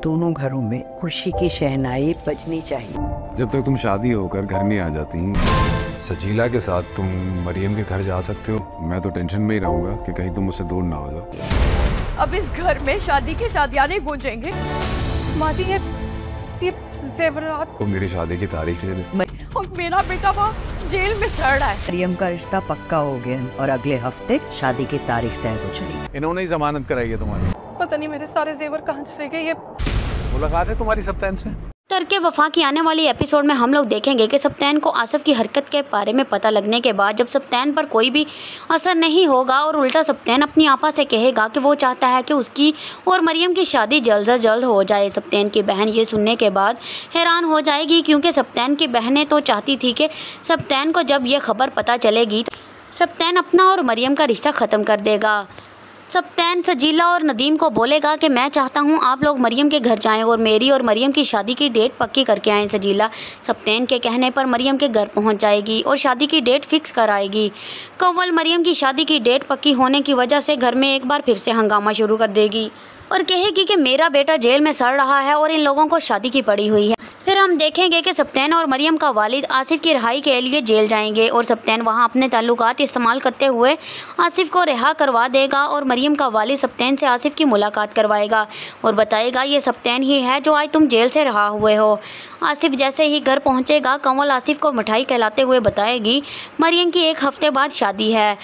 दोनों घरों में खुशी की शहनाई बजनी चाहिए। जब तक तुम शादी होकर घर नहीं आ जाती, सजीला के साथ तुम मरियम के घर जा सकते हो। मैं तो टेंशन में ही रहूंगा कि कहीं तुम मुझसे दूर ना हो जाओ। अब इस घर में शादी के शादियाने गूंजेंगे। माँ जी, ये ज़ेवरात। तो मेरी शादी की तारीख ले ले। और मेरा बेटा वहाँ जेल में सड़ रहा है। मरियम का रिश्ता पक्का हो गया और अगले हफ्ते शादी की तारीख तय हो जाएगी। इन्होंने ही जमानत कराई है तुम्हारी। पता नहीं मेरे सारे जेवर कहाँ चले गए। ये मुलाकात है तुम्हारी सप्तान से? तरके वफा की आने वाली एपिसोड में हम लोग देखेंगे कि सप्तान को आसिफ की हरकत के बारे में पता लगने के बाद जब सप्तान पर कोई भी असर नहीं होगा और उल्टा सप्तान अपनी आपा से कहेगा कि वो चाहता है कि उसकी और मरियम की शादी जल्द से जल्द हो जाए। सप्तान की बहन ये सुनने के बाद हैरान हो जाएगी, क्योंकि सप्तान की बहनें तो चाहती थी कि सप्तान को जब ये खबर पता चलेगी सप्तान अपना और मरियम का रिश्ता ख़त्म कर देगा। सप्तान सजीला और नदीम को बोलेगा कि मैं चाहता हूं आप लोग मरियम के घर जाएं और मेरी और मरियम की शादी की डेट पक्की करके आएँ। सजीला सप्तान के कहने पर मरियम के घर पहुंच जाएगी और शादी की डेट फिक्स कराएगी। कव्वल मरियम की शादी की डेट पक्की होने की वजह से घर में एक बार फिर से हंगामा शुरू कर देगी और कहेगी कि मेरा बेटा जेल में सड़ रहा है और इन लोगों को शादी की पड़ी हुई है। फिर हम देखेंगे कि सप्तान और मरियम का वालिद आसिफ की रिहाई के लिए जेल जाएंगे और सप्तान वहां अपने ताल्लुकात इस्तेमाल करते हुए आसिफ को रिहा करवा देगा और मरियम का वालिद सप्तान से आसिफ की मुलाकात करवाएगा और बताएगा ये सप्तान ही है जो आज तुम जेल से रिहा हुए हो। आसिफ जैसे ही घर पहुंचेगा, कंवल आसिफ को मिठाई खिलाते हुए बताएगी मरियम की 1 हफ्ते बाद शादी है।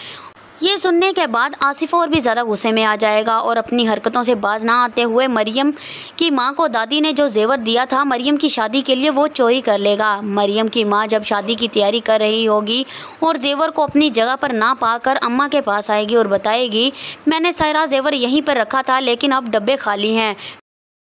ये सुनने के बाद आसिफ और भी ज़्यादा गुस्से में आ जाएगा और अपनी हरकतों से बाज ना आते हुए मरियम की मां को दादी ने जो जेवर दिया था मरियम की शादी के लिए वो चोरी कर लेगा। मरियम की मां जब शादी की तैयारी कर रही होगी और जेवर को अपनी जगह पर ना पाकर अम्मा के पास आएगी और बताएगी मैंने सारा जेवर यहीं पर रखा था लेकिन अब डब्बे खाली हैं।